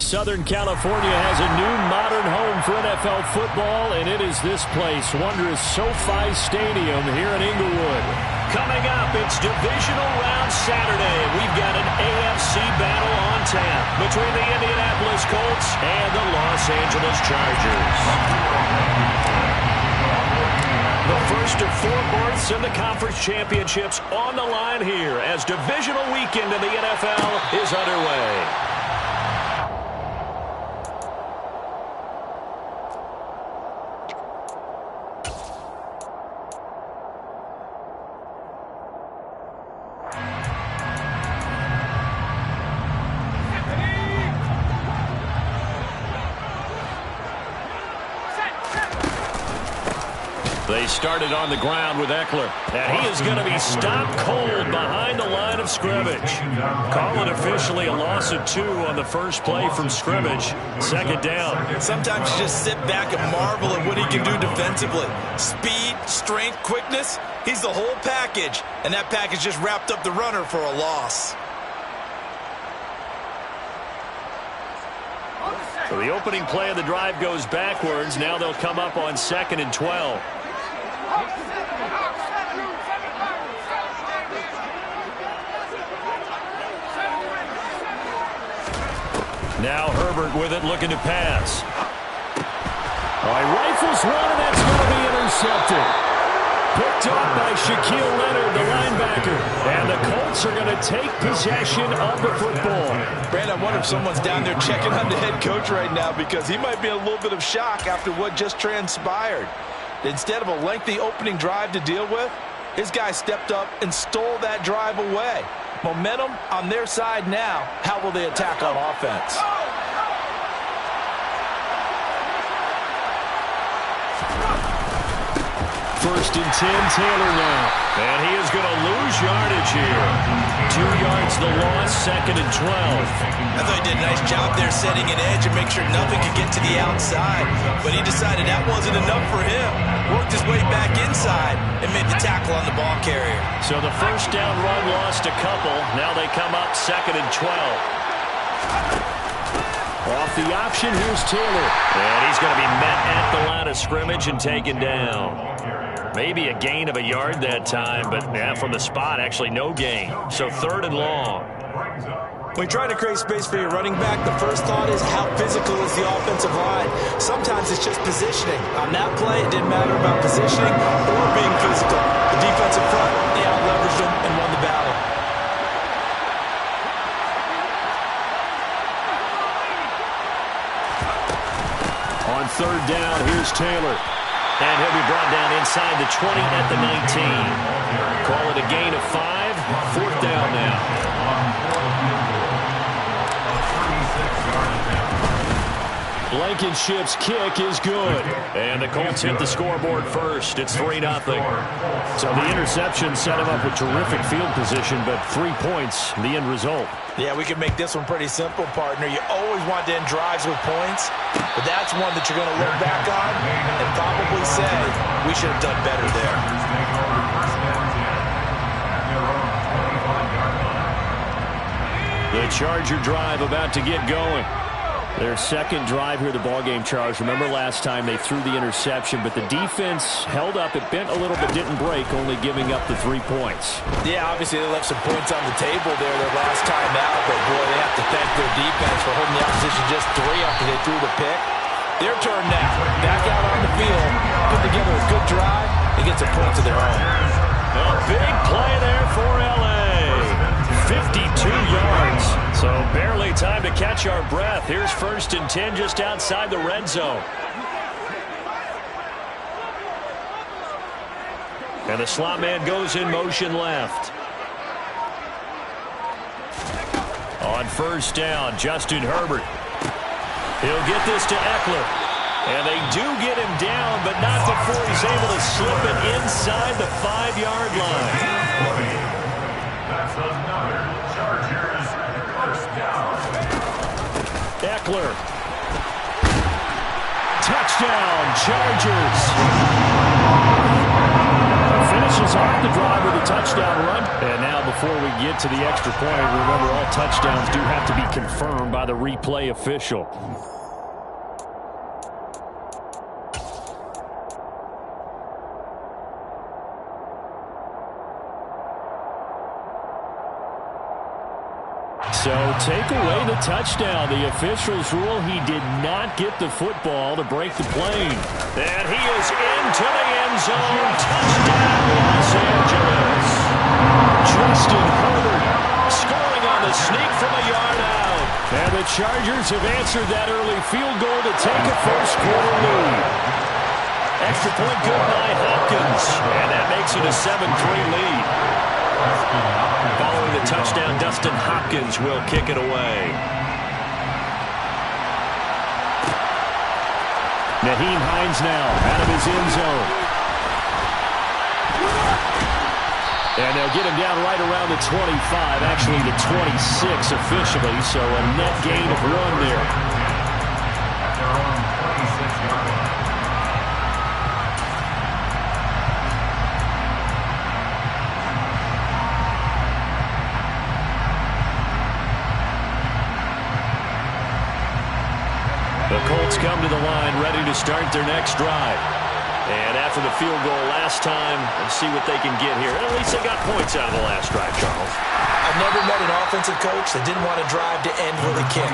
Southern California has a new modern home for NFL football, and it is this place, wondrous SoFi Stadium here in Inglewood. Coming up, it's Divisional Round Saturday. We've got an AFC battle on tap between the Indianapolis Colts and the Los Angeles Chargers. The first of 4 berths in the conference championships on the line here as divisional weekend in the NFL is underway. They started on the ground with Ekeler, and he is going to be stopped cold behind the line of scrimmage. Call it officially a loss of 2 on the first play from scrimmage. Second down. Sometimes you just sit back and marvel at what he can do defensively. Speed, strength, quickness, he's the whole package, and that package just wrapped up the runner for a loss. So the opening play of the drive goes backwards. Now they'll come up on 2nd and 12. Now Herbert with it, looking to pass. All right, rifles one, and that's going to be intercepted. Picked up by Shaquille Leonard, the linebacker. And the Colts are going to take possession of the football. Brandon, I wonder if someone's down there checking on the head coach right now, because he might be in a little bit of shock after what just transpired. Instead of a lengthy opening drive to deal with, his guy stepped up and stole that drive away. Momentum on their side now. How will they attack on offense? First and 10, Taylor now. And he is going to lose yardage here. 2 yards the loss, 2nd and 12. I thought he did a nice job there setting an edge and make sure nothing could get to the outside. But he decided that wasn't enough for him. Worked his way back inside and made the tackle on the ball carrier. So the first down run lost a couple. Now they come up 2nd and 12. Off the option, here's Taylor. And he's going to be met at the line of scrimmage and taken down. Maybe a gain of a yard that time, but from the spot, actually no gain. So 3rd and long. When trying to create space for your running back, the first thought is how physical is the offensive line. Sometimes it's just positioning. On that play, it didn't matter about positioning or being physical. The defensive front, they out-leveraged them and won the battle. On 3rd down, here's Taylor. And he'll be brought down inside the 20 at the 19. Call it a gain of 5. 4th down now. Blankenship's kick is good. And the Colts hit the scoreboard first. It's 3-0. So the interception set him up with terrific field position, but 3 points, the end result. Yeah, we can make this one pretty simple, partner. You always want to end drives with points, but that's one that you're going to look back on and probably say, we should have done better there. The Charger drive about to get going. Their second drive here, the ballgame, Charles. Remember last time they threw the interception, but the defense held up. It bent a little but didn't break, only giving up the 3 points. Yeah, obviously they left some points on the table there their last time out, but boy, they have to thank their defense for holding the opposition just 3 after they threw the pick. Their turn now. Back out on the field, put together a good drive, and get some points of their own. A big play there for L.A. 52 yards. So barely time to catch our breath. Here's 1st and 10 just outside the red zone. And the slot man goes in motion left. On 1st down, Justin Herbert. He'll get this to Ekeler. And they do get him down, but not before he's able to slip it inside the 5-yard line. That's another Chargers first down. Ekeler. Touchdown, Chargers. Finish finishes off the drive with a touchdown run. And now before we get to the extra point, remember all touchdowns do have to be confirmed by the replay official. So take away the touchdown. The officials rule he did not get the football to break the plane. And he is into the end zone. Touchdown, Los Angeles. Justin Herbert scoring on the sneak from a yard out. And the Chargers have answered that early field goal to take a first-quarter lead. Extra point good by Hopkins. And that makes it a 7-3 lead. Following the touchdown, Dustin Hopkins will kick it away. Nyheim Hines now out of his end zone. And they'll get him down right around the 25, actually the 26 officially, so a net gain of 1 there. The Colts come to the line, ready to start their next drive. And after the field goal last time, let's see what they can get here. At least they got points out of the last drive, Charles. I've never met an offensive coach that didn't want to drive to end with a kick.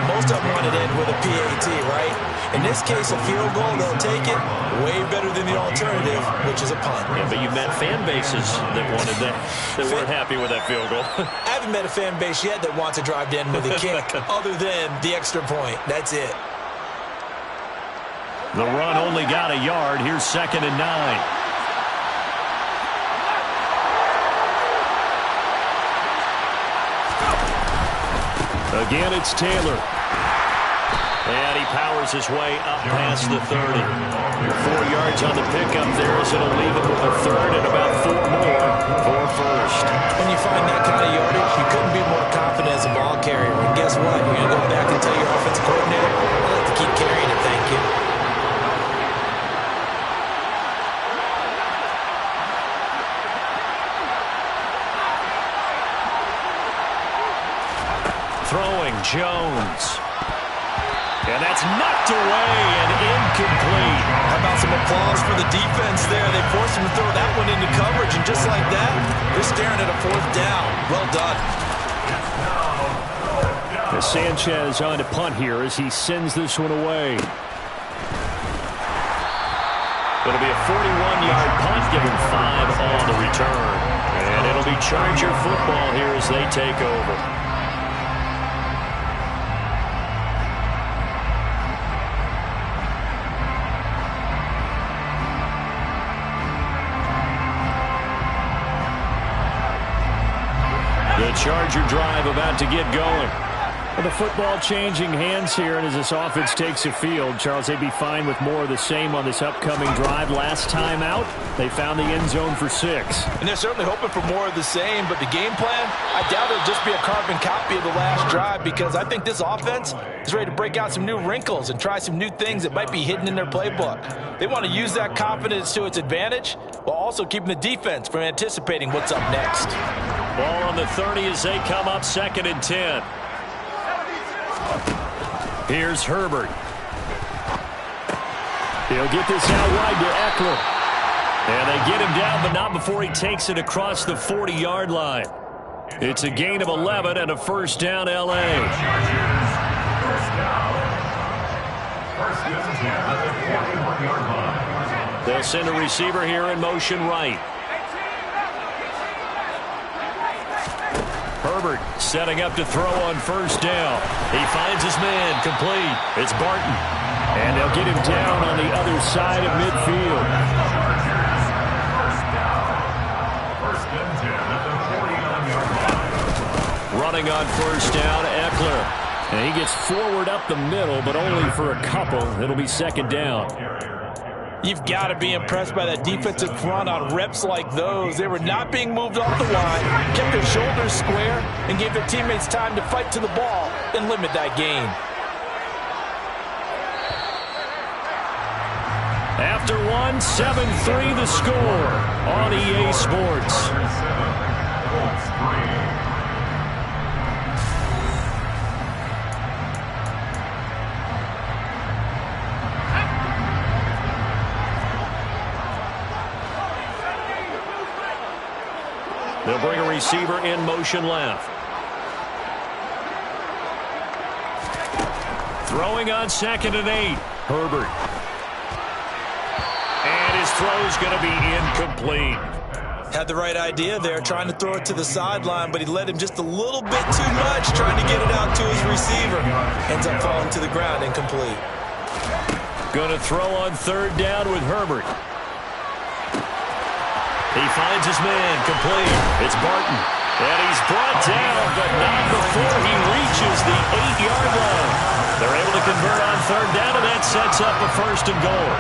Most of them want to end with a PAT, right? In this case, a field goal, they'll take it. Way better than the alternative, which is a punt. Yeah, but you've met fan bases that wanted that weren't happy with that field goal. I haven't met a fan base yet that wants to drive to end with a kick other than the extra point. That's it. The run only got a yard. Here's 2nd and 9. Again, it's Taylor. And he powers his way up past the 30. 4 yards on the pickup there as it'll leave him with a third and about 4 more for first. When you find that kind of yardage, you couldn't be more confident as a ball carrier. And guess what? You're going to go back and tell your offensive coordinator, I'd like to keep carrying it, thank you. Throwing Jones. And that's knocked away and incomplete. How about some applause for the defense there? They forced him to throw that one into coverage, and just like that, they're staring at a 4th down. Well done. Sanchez on to punt here as he sends this one away. It'll be a 41-yard punt, giving 5 on the return. And it'll be Charger football here as they take over. The Charger drive about to get going. Well, the football changing hands here, and as this offense takes a field, Charles, they'd be fine with more of the same on this upcoming drive. Last time out, they found the end zone for 6. And they're certainly hoping for more of the same, but the game plan, I doubt it'll just be a carbon copy of the last drive, because I think this offense is ready to break out some new wrinkles and try some new things that might be hidden in their playbook. They want to use that confidence to its advantage while also keeping the defense from anticipating what's up next. Ball on the 30 as they come up 2nd and 10. Here's Herbert. He'll get this out wide to Eckler. And they get him down, but not before he takes it across the 40-yard line. It's a gain of 11 and a first down, L.A. They'll send a receiver here in motion right. Herbert setting up to throw on first down. He finds his man, complete. It's Barton. And they'll get him down on the other side of midfield. Running on first down, Eckler. And he gets forward up the middle, but only for a couple. It'll be 2nd down. You've got to be impressed by that defensive front on reps like those. They were not being moved off the line, kept their shoulders square, and gave their teammates time to fight to the ball and limit that gain. After one, 7-3 the score on EA Sports. They'll bring a receiver in motion left. Throwing on 2nd and 8. Herbert. And his throw's going to be incomplete. Had the right idea there, trying to throw it to the sideline, but he led him just a little bit too much, trying to get it out to his receiver. Ends up falling to the ground, incomplete. Going to throw on 3rd down with Herbert. He finds his man, complete. It's Barton. And he's brought down, but not before he reaches the 8-yard line. They're able to convert on 3rd down, and that sets up a 1st and goal.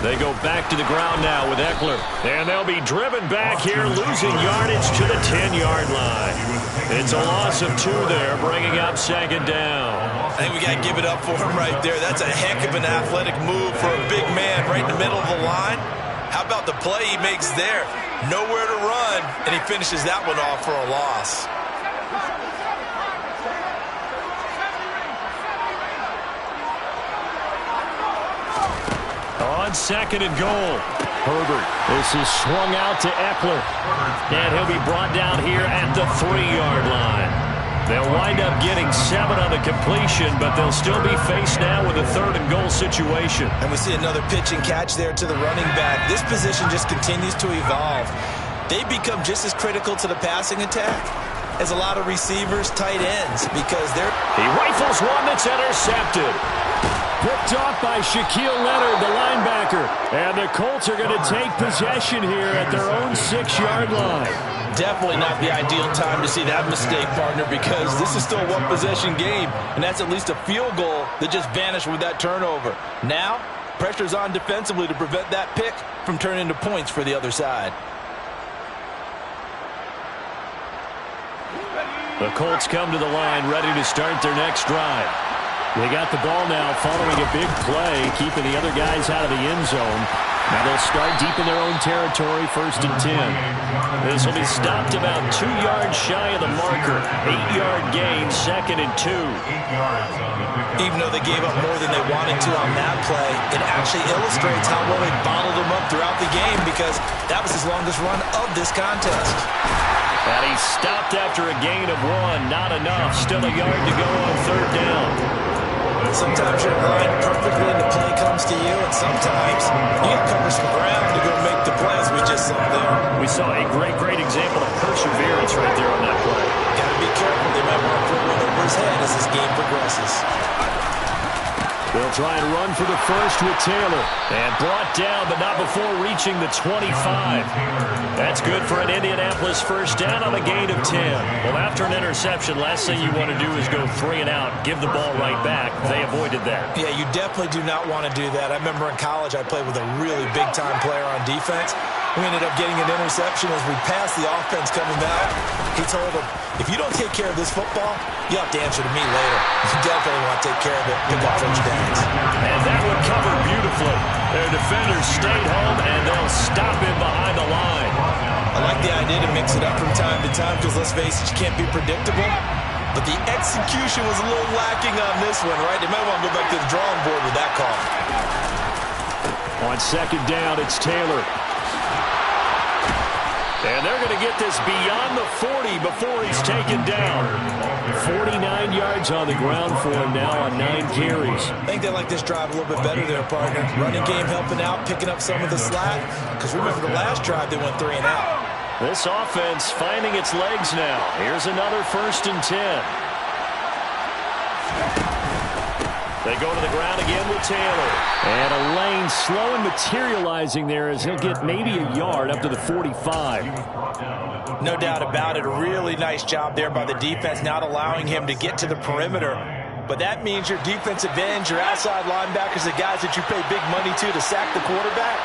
They go back to the ground now with Eckler. And they'll be driven back here, losing yardage to the 10-yard line. It's a loss of 2 there, bringing up 2nd down. I think we got to give it up for him right there. That's a heck of an athletic move for a big man right in the middle of the line. How about the play he makes there? Nowhere to run, and he finishes that one off for a loss. On 2nd and goal, Herbert. This is swung out to Eckler. And he'll be brought down here at the 3-yard line. They'll wind up getting 7 on the completion, but they'll still be faced now with a 3rd and goal situation. And we see another pitch and catch there to the running back. This position just continues to evolve. They become just as critical to the passing attack as a lot of receivers, tight ends, because they're... He rifles one that's intercepted. Picked off by Shaquille Leonard, the linebacker. And the Colts are going to take possession here at their own 6-yard line. Definitely not the ideal time to see that mistake, partner, because this is still a one-possession game, and that's at least a field goal that just vanished with that turnover. Now, pressure's on defensively to prevent that pick from turning into points for the other side. The Colts come to the line, ready to start their next drive. They got the ball now following a big play, keeping the other guys out of the end zone. Now they'll start deep in their own territory, 1st and 10. This will be stopped about 2 yards shy of the marker. 8-yard gain, 2nd and 2. Even though they gave up more than they wanted to on that play, it actually illustrates how well they bottled him up throughout the game, because that was his longest run of this contest. And he stopped after a gain of 1. Not enough. Still a yard to go on 3rd down. Sometimes you're aligned perfectly and the play comes to you, and sometimes you got to cover some ground to go make the play, as we just saw there. We saw a great example of perseverance right there on that play. Got to be careful. They might want to put one over his head as this game progresses. They'll try and run for the 1st with Taylor. And brought down, but not before reaching the 25. That's good for an Indianapolis 1st down on a gain of 10. Well, after an interception, last thing you want to do is go 3 and out, give the ball right back. They avoided that. Yeah, you definitely do not want to do that. I remember in college I played with a really big-time player on defense. We ended up getting an interception as we passed the offense coming out. He told him, if you don't take care of this football, you'll have to answer to me later. You definitely want to take care of it, pick up first downs. And that one covered beautifully. Their defenders stayed home, and they'll stop him behind the line. I like the idea to mix it up from time to time, because let's face it, you can't be predictable. But the execution was a little lacking on this one, right? They might want to go back to the drawing board with that call. On 2nd down, it's Taylor. And they're going to get this beyond the 40 before he's taken down. 49 yards on the ground for him now on 9 carries. I think they like this drive a little bit better there, partner. Running game helping out, picking up some of the slack. Because remember the last drive, they went 3 and out. This offense finding its legs now. Here's another 1st and 10. They go to the ground again with Taylor. And a lane slow and materializing there as he'll get maybe a yard up to the 45. No doubt about it. A really nice job there by the defense, not allowing him to get to the perimeter. But that means your defensive ends, your outside linebackers, the guys that you pay big money to sack the quarterback,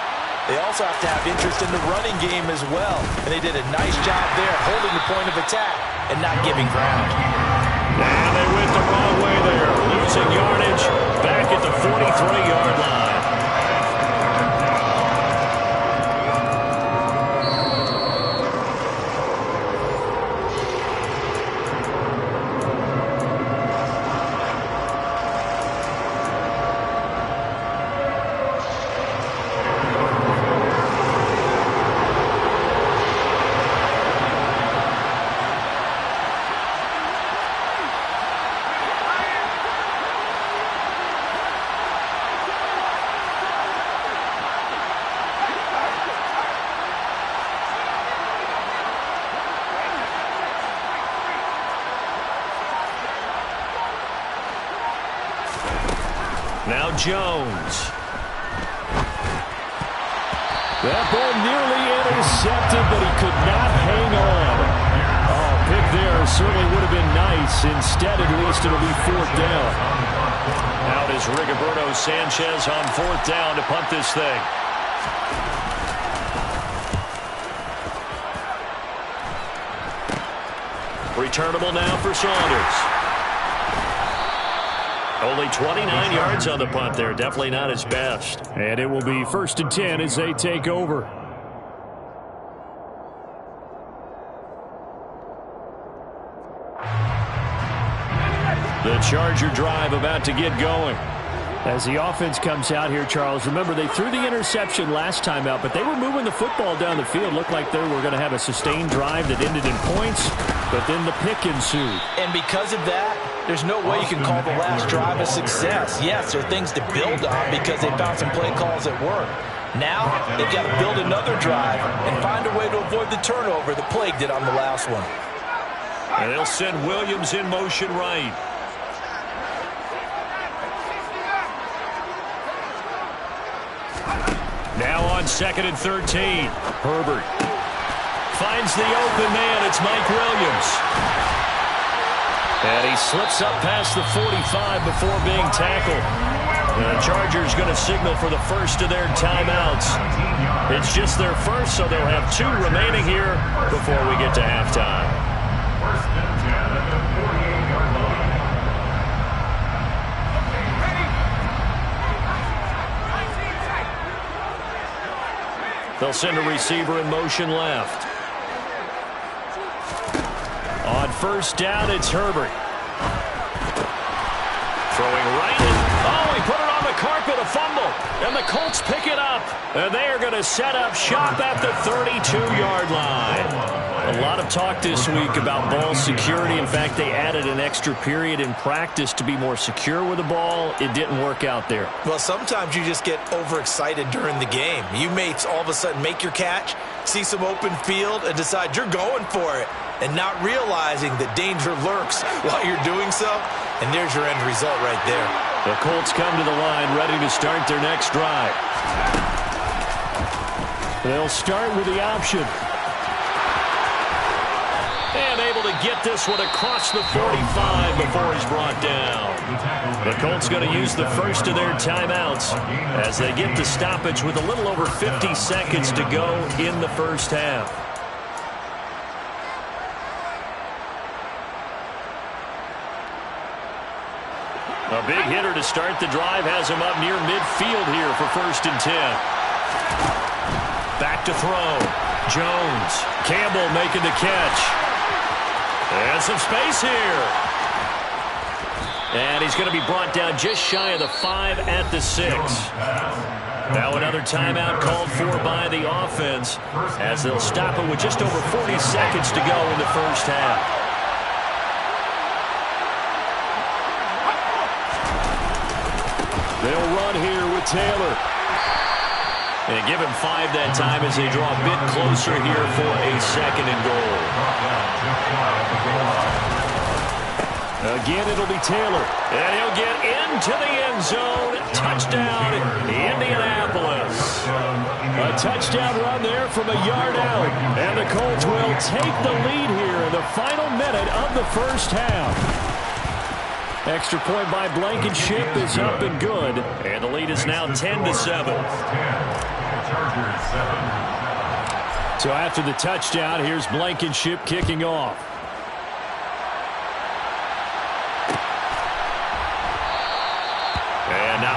they also have to have interest in the running game as well. And they did a nice job there holding the point of attack and not giving ground. And they went the wrong way there. Losing yardage back at the 43-yard line. Now Jones. That ball nearly intercepted, but he could not hang on. Oh, pick there certainly would have been nice. Instead, at least it'll be fourth down. Out is Rigoberto Sanchez on fourth down to punt this thing. Returnable now for Saunders. Only 29 yards on the punt there. Definitely not his best. And it will be 1st and 10 as they take over. The Charger drive about to get going. As the offense comes out here, Charles, remember they threw the interception last time out, but they were moving the football down the field. Looked like they were going to have a sustained drive that ended in points, but then the pick ensued. And because of that, there's no way you can call the last drive a success. Yes, there are things to build on because they found some play calls that work. Now, they've got to build another drive and find a way to avoid the turnover the plague did on the last one. And they'll send Williams in motion right. Now on 2nd and 13. Herbert finds the open man. It's Mike Williams. And he slips up past the 45 before being tackled. The Chargers going to signal for the first of their timeouts. It's just their first, so they'll have 2 remaining here before we get to halftime. They'll send a receiver in motion left. On 1st down, it's Herbert. Throwing right in. Oh, he put it on the carpet, a fumble. And the Colts pick it up. And they are going to set up shop at the 32-yard line. A lot of talk this week about ball security. In fact, they added an extra period in practice to be more secure with the ball. It didn't work out there. Well, sometimes you just get overexcited during the game. You may all of a sudden make your catch, see some open field, and decide you're going for it, and not realizing that danger lurks while you're doing so. And there's your end result right there. The Colts come to the line ready to start their next drive. They'll start with the option. And able to get this one across the 45 before he's brought down. The Colts going to use the first of their timeouts as they get the stoppage with a little over 50 seconds to go in the first half. A big hitter to start the drive has him up near midfield here for 1st and 10. Back to throw. Jones. Campbell making the catch. And some space here. And he's going to be brought down just shy of the 5 at the 6. Now another timeout called for by the offense as they'll stop it with just over 40 seconds to go in the first half. They'll run here with Taylor. And give him 5 that time as they draw a bit closer here for a 2nd and goal. Again, it'll be Taylor. And he'll get into the end zone. Touchdown, Indianapolis. A touchdown run there from a yard out. And the Colts will take the lead here in the final minute of the first half. Extra point by Blankenship is up and good. And the lead is now 10-7. So after the touchdown, here's Blankenship kicking off.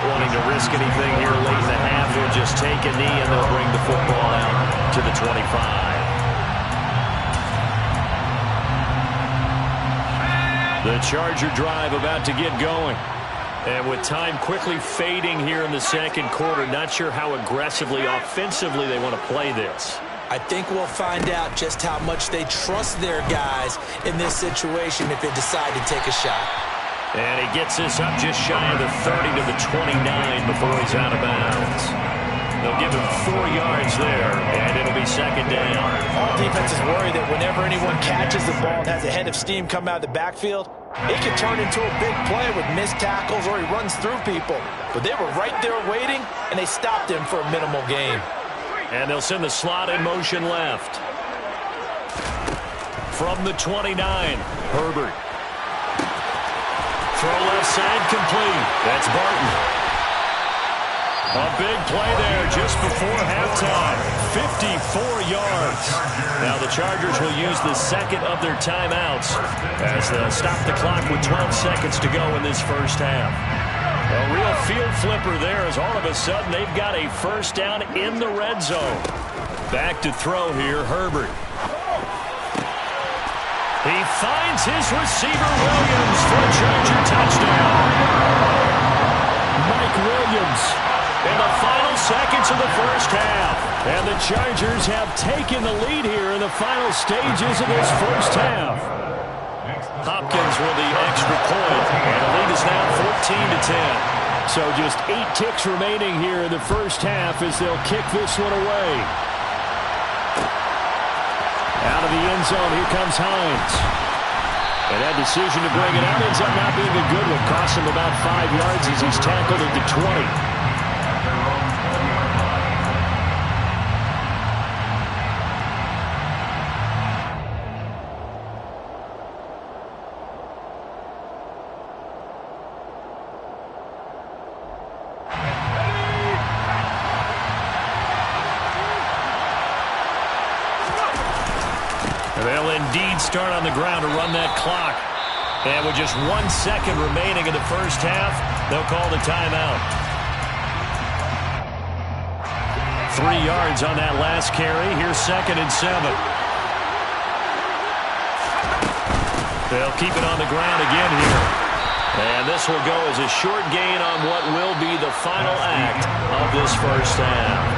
wanting to risk anything here late in the half. They'll just take a knee and they'll bring the football out to the 25. The Charger drive about to get going. And with time quickly fading here in the second quarter, not sure how aggressively, offensively they want to play this. I think we'll find out just how much they trust their guys in this situation if they decide to take a shot. And he gets this up just shy of the 30 to the 29 before he's out of bounds. They'll give him 4 yards there, and it'll be second down. All defenses worry that whenever anyone catches the ball and has a head of steam come out of the backfield, it can turn into a big play with missed tackles or he runs through people. But they were right there waiting, and they stopped him for a minimal gain. And they'll send the slot in motion left. From the 29, Herbert. Throw left side complete. That's Barton. A big play there just before halftime. 54 yards. Now the Chargers will use the second of their timeouts as they'll stop the clock with 12 seconds to go in this first half. A real field flipper there as all of a sudden they've got a first down in the red zone. Back to throw here, Herbert. He finds his receiver, Williams, for a Charger touchdown. Mike Williams in the final seconds of the first half. And the Chargers have taken the lead here in the final stages of this first half. Hopkins with the extra point, and the lead is now 14-10. So just 8 ticks remaining here in the first half as they'll kick this one away. Out of the end zone, here comes Hines. And that decision to bring it out ends up not being a good one. Costs him about 5 yards as he's tackled at the 20. They'll indeed start on the ground to run that clock. And with just 1 second remaining in the first half, they'll call the timeout. 3 yards on that last carry. Here's 2nd and 7. They'll keep it on the ground again here. And this will go as a short gain on what will be the final act of this first half.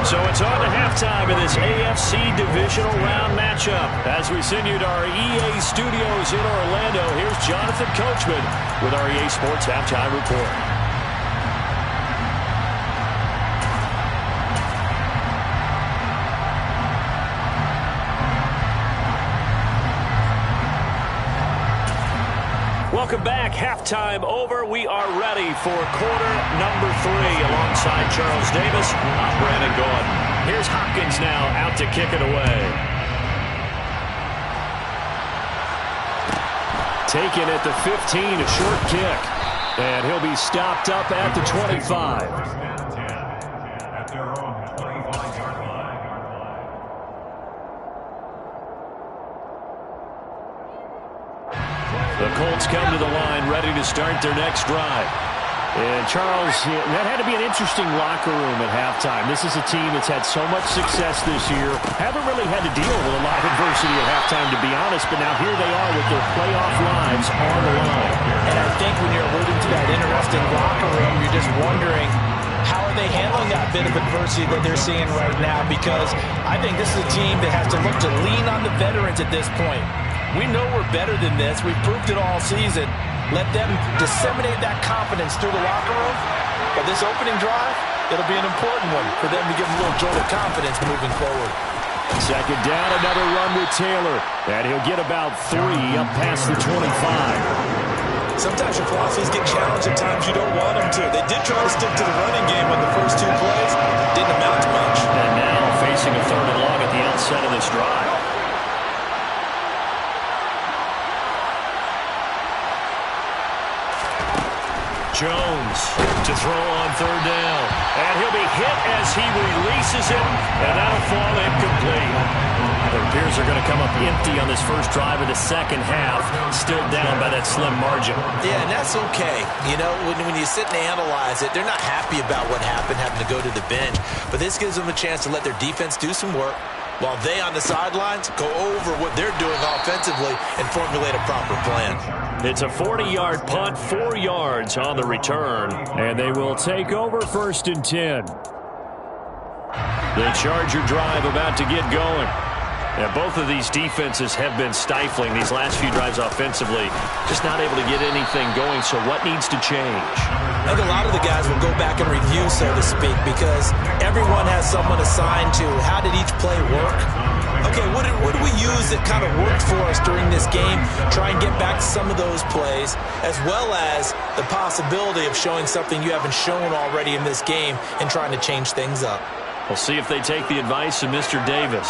So it's on to halftime in this AFC Divisional Round matchup. As we send you to our EA studios in Orlando, here's Jonathan Coachman with our EA Sports Halftime Report. Welcome back. Halftime over. We are ready for quarter number 3 alongside Charles Davis. I'm Brandon Gordon. Here's Hopkins now out to kick it away. Taken at the 15, a short kick. And he'll be stopped up at the 25. The Colts come to the line, ready to start their next drive. And Charles, that had to be an interesting locker room at halftime. This is a team that's had so much success this year. Haven't really had to deal with a lot of adversity at halftime, to be honest. But now here they are with their playoff lives on the line. And I think when you're alluding to that interesting locker room, you're just wondering, how are they handling that bit of adversity that they're seeing right now? Because I think this is a team that has to look to lean on the veterans at this point. We know we're better than this. We've proved it all season. Let them disseminate that confidence through the locker room. But this opening drive, it'll be an important one for them to give them a little jolt of confidence moving forward. Second down, another run with Taylor. And he'll get about 3 up past the 25. Sometimes your philosophies get challenged at times you don't want them to. They did try to stick to the running game on the first 2 plays. Didn't amount to much. And now facing a 3rd and long at the outset of this drive. Jones to throw on third down. And he'll be hit as he releases it, and that'll fall incomplete. It appears they're going to come up empty on this first drive of the second half, still down by that slim margin. Yeah, and that's okay. You know, when you sit and analyze it, they're not happy about what happened, having to go to the bench. But this gives them a chance to let their defense do some work, while they on the sidelines go over what they're doing offensively and formulate a proper plan. It's a 40-yard punt, 4 yards on the return, and they will take over 1st and 10. The Charger drive about to get going. Yeah, both of these defenses have been stifling these last few drives offensively. Just not able to get anything going, so what needs to change? I think a lot of the guys will go back and review, so to speak, because everyone has someone assigned to how did each play work. Okay, what do we use that kind of worked for us during this game? Try and get back to some of those plays, as well as the possibility of showing something you haven't shown already in this game and trying to change things up. We'll see if they take the advice of Mr. Davis.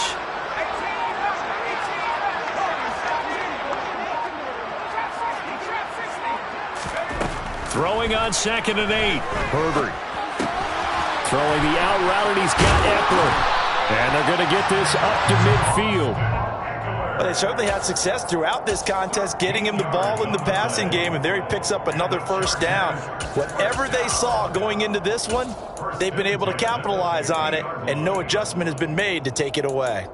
Throwing on 2nd and 8. Herbert. Throwing the out route, and he's got Eckler. And they're going to get this up to midfield. Well, they certainly had success throughout this contest, getting him the ball in the passing game, and there he picks up another first down. Whatever they saw going into this one, they've been able to capitalize on it, and no adjustment has been made to take it away.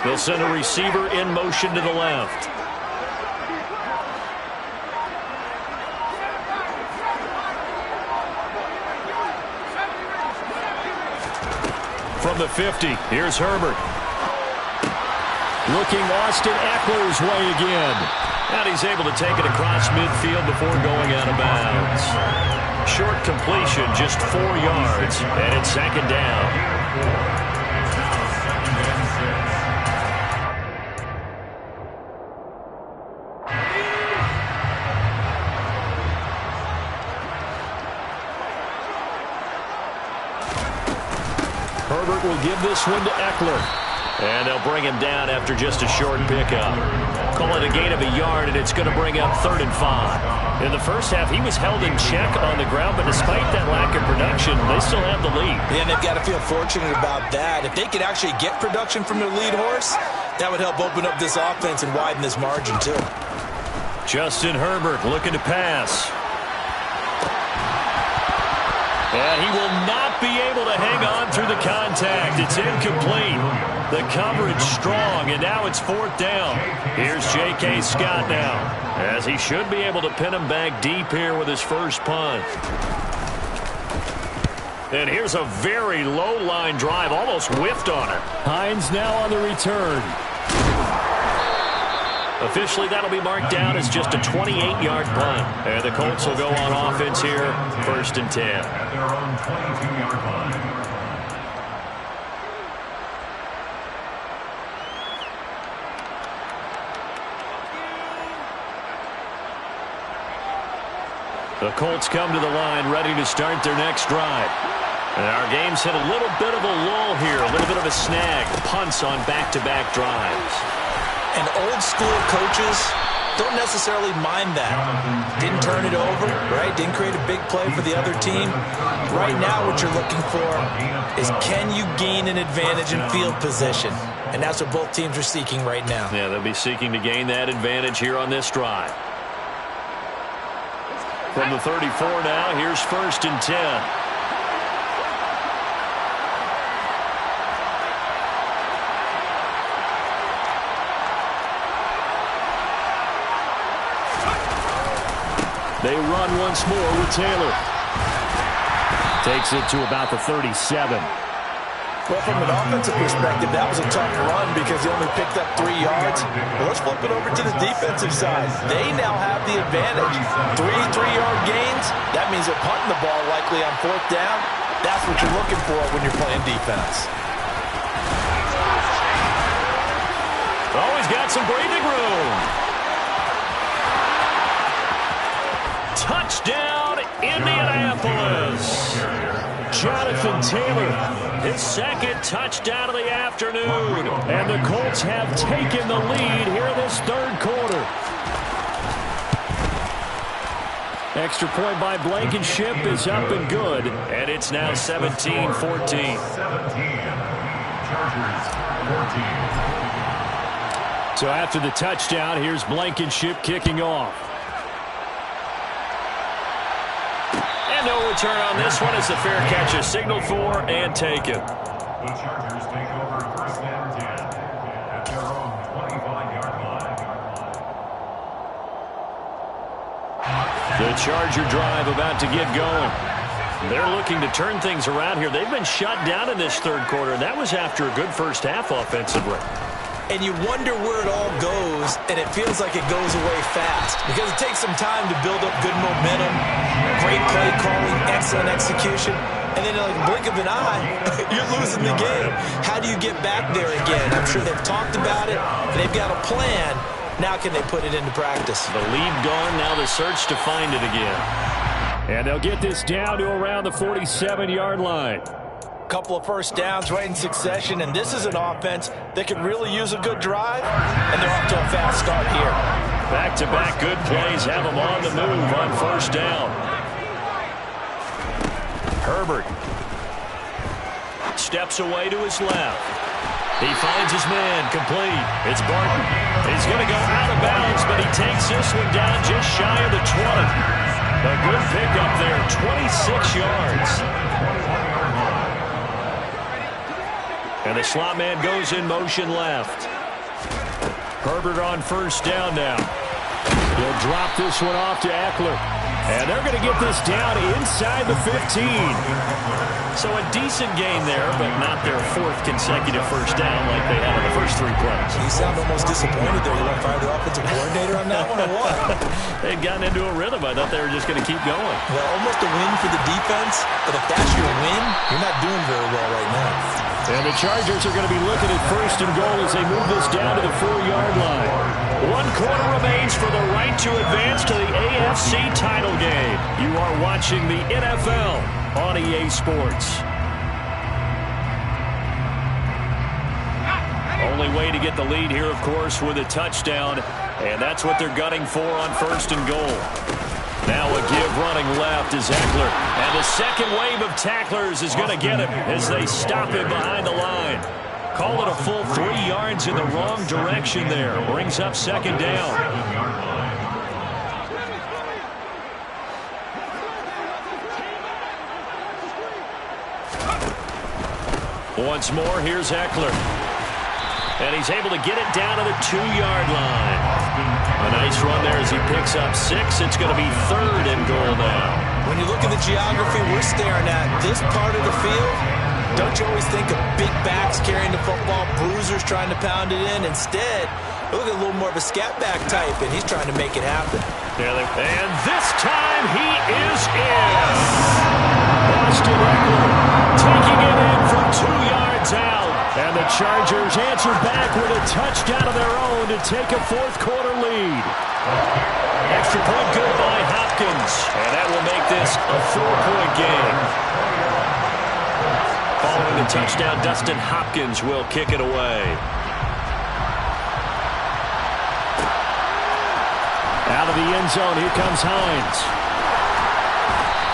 They'll send a receiver in motion to the left. From the 50, here's Herbert. Looking Austin Eckler's way again. And he's able to take it across midfield before going out of bounds. Short completion, just 4 yards, and it's 2nd down. Herbert will give this one to Eckler. And they'll bring him down after just a short pickup. Call it a gain of a yard, and it's going to bring up 3rd and 5. In the first half, he was held in check on the ground, but despite that lack of production, they still have the lead. Yeah, and they've got to feel fortunate about that. If they could actually get production from their lead horse, that would help open up this offense and widen this margin, too. Justin Herbert looking to pass. And he will not be able to hang on through the contact. It's incomplete. The coverage strong, and now it's 4th down. Here's J.K. Scott now, as he should be able to pin him back deep here with his first punt. And here's a very low-line drive, almost whiffed on it. Hines now on the return. Officially, that'll be marked down as just a 28-yard punt. And the Colts will go on offense here, 1st and 10. At their own 22-yard line. The Colts come to the line, ready to start their next drive. And our game's hit a little bit of a lull here, a little bit of a snag. Punts on back-to-back drives. And old-school coaches don't necessarily mind that. Didn't turn it over, right? Didn't create a big play for the other team. Right now what you're looking for is, can you gain an advantage in field position? And that's what both teams are seeking right now. Yeah, they'll be seeking to gain that advantage here on this drive. From the 34 now, here's 1st and 10. They run once more with Taylor. Takes it to about the 37. Well, from an offensive perspective, that was a tough run because he only picked up 3 yards. Well, let's flip it over to the defensive side. They now have the advantage. 3 3-yard gains. That means they're punting the ball likely on 4th down. That's what you're looking for when you're playing defense. Oh, he's got some breathing room. Touchdown, Indianapolis. Jonathan Taylor, his second touchdown of the afternoon. And the Colts have taken the lead here in this third quarter. Extra point by Blankenship is up and good. And it's now 17-14. 17. Chargers 14. So after the touchdown, here's Blankenship kicking off. And no return on this one as the fair catch is signaled for and taken. The Chargers take over first and 10 at their own 25-yard line. The Charger drive about to get going. They're looking to turn things around here. They've been shut down in this third quarter, and that was after a good first half offensively. And you wonder where it all goes, and it feels like it goes away fast because it takes some time to build up good momentum, great play calling, excellent execution, and then like a blink of an eye, you're losing the game. How do you get back there again? I'm sure they've talked about it, and they've got a plan. Now can they put it into practice? The lead gone, now the search to find it again. And they'll get this down to around the 47-yard line. Couple of first downs right in succession, and this is an offense that could really use a good drive, and they're off to a fast start here. Back-to-back good plays have them on the move on first down. Herbert steps away to his left. He finds his man complete. It's Barton. He's going to go out of bounds, but he takes this one down just shy of the 20. A good pickup there, 26 yards. And the slot man goes in motion left. Herbert on first down now. He'll drop this one off to Eckler. And they're going to get this down inside the 15. So a decent game there, but not their fourth consecutive first down like they had on the first three plays. You sound almost disappointed there. You want to fire the offensive coordinator on that one or what? They'd gotten into a rhythm. I thought they were just going to keep going. Well, almost a win for the defense, but if that's your win, you're not doing very well right now. And the Chargers are going to be looking at first and goal as they move this down to the 4-yard line. 1 quarter remains for the right to advance to the AFC title game. You are watching the NFL on EA Sports. Only way to get the lead here, of course, with a touchdown. And that's what they're gunning for on first and goal. Now a give running left is Eckler. And the second wave of tacklers is going to get him as they stop him behind the line. Call it a full 3 yards in the wrong direction there. Brings up second down. Once more, here's Eckler. And he's able to get it down to the 2-yard line. A nice run there as he picks up 6. It's going to be third and goal now. When you look at the geography we're staring at, this part of the field, don't you always think of big backs carrying the football, bruisers trying to pound it in? Instead, look at a little more of a scat back type, and he's trying to make it happen. And this time he is in. Austin Eckler taking it in from 2 yards out. And the Chargers answer back with a touchdown of their own to take a fourth quarter lead. Extra point good by Hopkins. And that will make this a 4-point game. Following the touchdown, Dustin Hopkins will kick it away. Out of the end zone, here comes Hines.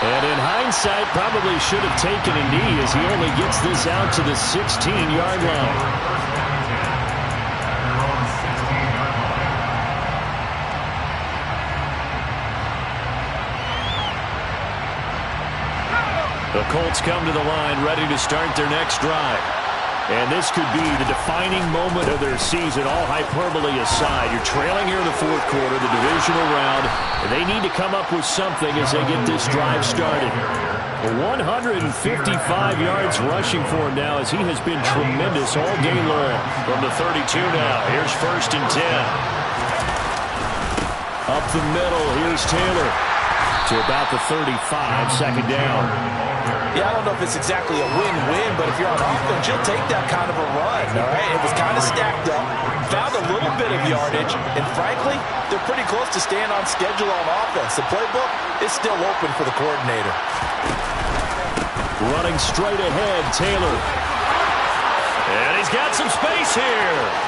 And in hindsight, probably should have taken a knee as he only gets this out to the 16-yard line. The Colts come to the line ready to start their next drive. And this could be the defining moment of their season, all hyperbole aside. You're trailing here in the fourth quarter, the divisional round, and they need to come up with something as they get this drive started. 155 yards rushing for him now as he has been tremendous all game long. From the 32 now, here's first and 10. Up the middle, here's Taylor. To about the 35, second down. Yeah, I don't know if it's exactly a win-win, but if you're on offense, you'll take that kind of a run, all right? It was kind of stacked up, found a little bit of yardage, and frankly, they're pretty close to staying on schedule on offense. The playbook is still open for the coordinator. Running straight ahead, Taylor. And he's got some space here.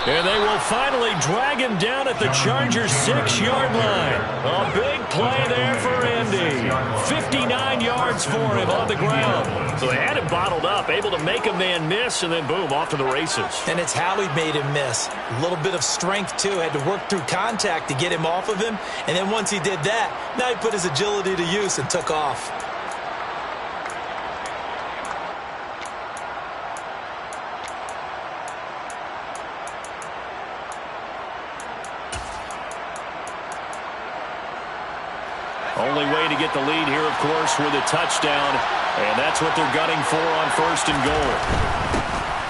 And they will finally drag him down at the Chargers' 6-yard line. A big play there for Indy. 59 yards for him on the ground. So they had him bottled up, able to make a man miss, and then boom, off to the races. And it's how he made him miss. A little bit of strength, too. Had to work through contact to get him off of him. And then once he did that, now he put his agility to use and took off. Only way to get the lead here, of course, with a touchdown. And that's what they're gunning for on 1st and goal.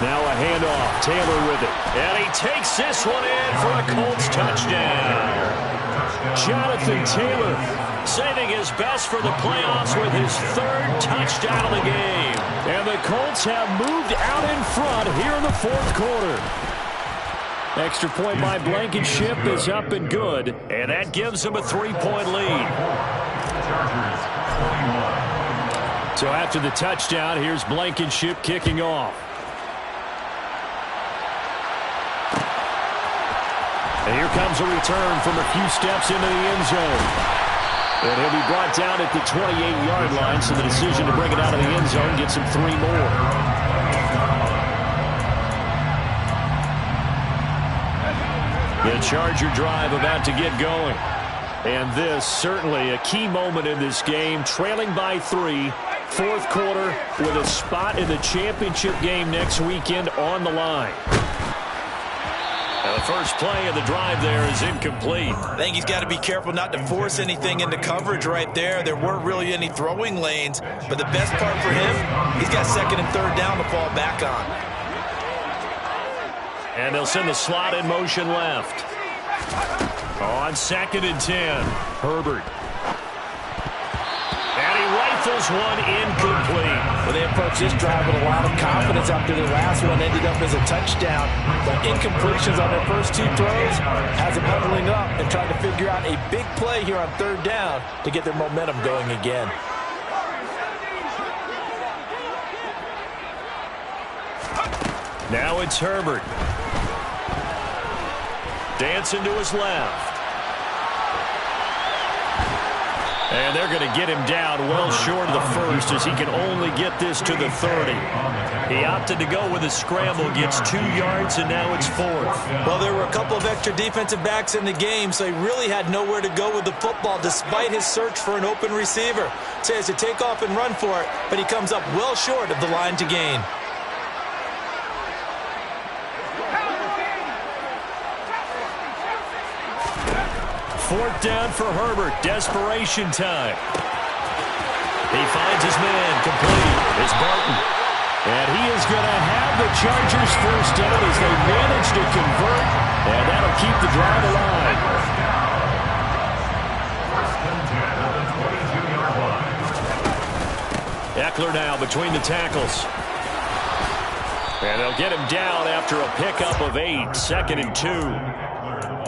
Now a handoff. Taylor with it. And he takes this one in for a Colts touchdown. Jonathan Taylor saving his best for the playoffs with his 3rd touchdown of the game. And the Colts have moved out in front here in the 4th quarter. Extra point by Blankenship is up and good, and that gives them a 3-point lead. So after the touchdown, here's Blankenship kicking off. And here comes a return from a few steps into the end zone. And he'll be brought down at the 28-yard line, so the decision to bring it out of the end zone gets him 3 more. The Charger drive about to get going. And this certainly a key moment in this game. Trailing by 3, 4th quarter with a spot in the championship game next weekend on the line. Now the first play of the drive there is incomplete. I think he's got to be careful not to force anything into coverage right there. There weren't really any throwing lanes. But the best part for him, he's got 2nd and 3rd down to fall back on. And they'll send the slot in motion left. On 2nd and 10, Herbert. And he rifles one incomplete. Well, they approached this drive with a lot of confidence after their last one ended up as a touchdown. But incompletions on their first 2 throws has them leveling up and trying to figure out a big play here on 3rd down to get their momentum going again. Now it's Herbert. Dancing to his left. And they're going to get him down well short of the 1st as he can only get this to the 30. He opted to go with a scramble, gets 2 yards, and now it's 4th. Well, there were a couple of extra defensive backs in the game, so he really had nowhere to go with the football despite his search for an open receiver. So he has to take off and run for it, but he comes up well short of the line to gain. 4th down for Herbert. Desperation time. He finds his man complete. It's Barton. And he is going to have the Chargers 1st down as they manage to convert. And that'll keep the drive alive. Eckler now between the tackles. And they'll get him down after a pickup of 8. 2nd and 2.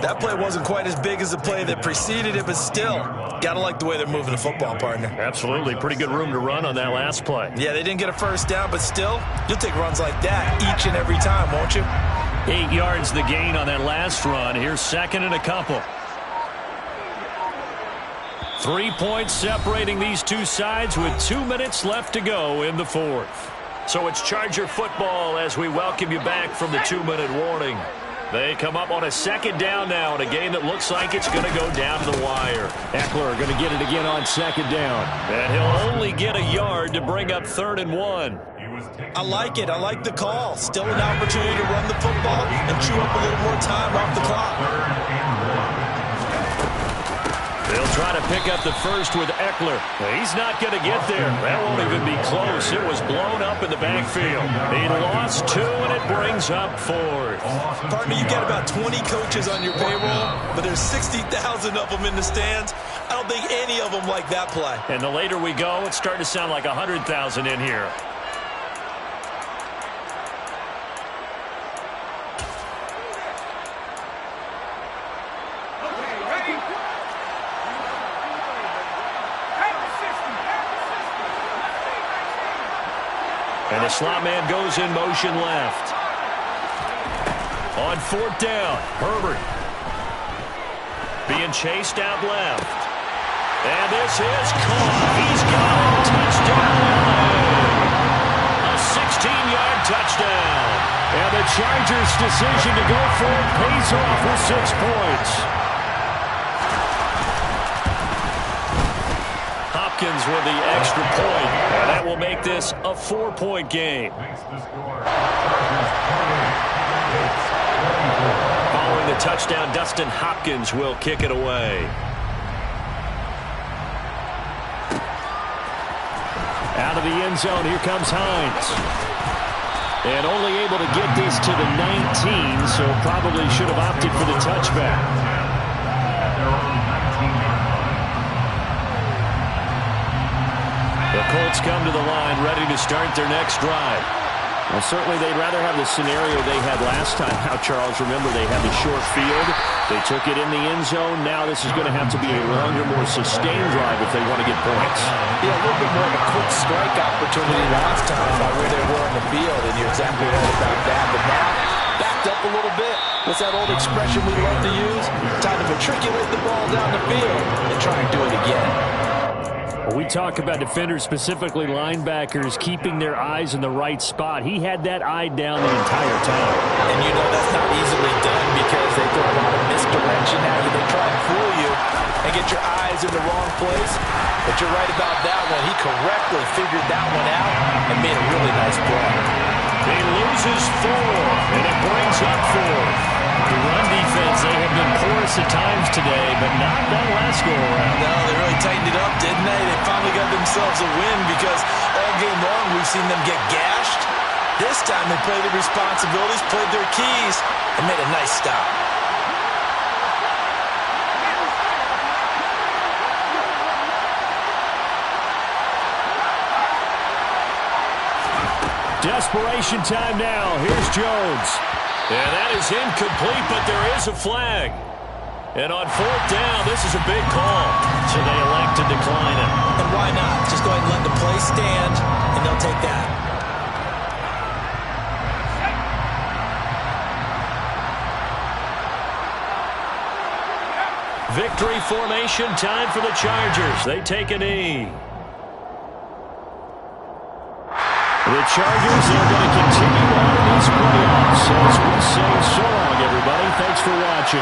That play wasn't quite as big as the play that preceded it, but still, gotta like the way they're moving the football, partner. Absolutely. Pretty good room to run on that last play. Yeah, they didn't get a 1st down, but still, you'll take runs like that each and every time, won't you? 8 yards the gain on that last run. Here's 2nd and a couple. 3 points separating these two sides with 2 minutes left to go in the 4th. So it's Charger football as we welcome you back from the 2-minute warning. They come up on a 2nd down now in a game that looks like it's going to go down to the wire. Eckler going to get it again on 2nd down. And he'll only get a yard to bring up 3rd and 1. I like it. I like the call. Still an opportunity to run the football and chew up a little more time off the clock. They'll try to pick up the first with Eckler. He's not going to get there. That won't even be close. It was blown up in the backfield. He lost 2, and it brings up 4th. Partner, you got about 20 coaches on your payroll, but there's 60,000 of them in the stands. I don't think any of them like that play. And the later we go, it's starting to sound like 100,000 in here. And the slot man goes in motion left. On fourth down, Herbert being chased out left. And this is caught. He's got it. Touchdown, LA. A 16-yard touchdown. And the Chargers' decision to go for it pays off with 6 points. Hopkins with the extra point. And that will make this a 4-point game. Makes the score. Chargers 28. Following the touchdown, Dustin Hopkins will kick it away. Out of the end zone, here comes Hines. And only able to get this to the 19, so probably should have opted for the touchback. The Colts come to the line, ready to start their next drive. Well, certainly they'd rather have the scenario they had last time. How, Charles, remember they had the short field. They took it in the end zone. Now this is going to have to be a longer, more sustained drive if they want to get points. Yeah, a little bit more of a quick strike opportunity last time by where they were on the field, and you're exactly right about that. But now, backed up a little bit. What's that old expression we love to use? Time to matriculate the ball down the field and try and do it again. We talk about defenders, specifically linebackers, keeping their eyes in the right spot. He had that eye down the entire time. And you know that's not easily done because they throw a lot of misdirection at you. They try and fool you and get your eyes in the wrong place. But you're right about that one. He correctly figured that one out and made a really nice play. He loses 4, and it brings up 4. The run defense, they have been porous at times today, but not that last go-around. No, they really tightened it up, didn't they? They finally got themselves a win because all game long we've seen them get gashed. This time they played their responsibilities, played their keys, and made a nice stop. Desperation time now. Here's Jones. And that is incomplete, but there is a flag. And on fourth down, this is a big call. So they elect to decline it. And why not? Just go ahead and let the play stand, and they'll take that. Victory formation time for the Chargers. They take a knee. The Chargers are going to continue on in these playoffs. As we say so long, everybody. Thanks for watching.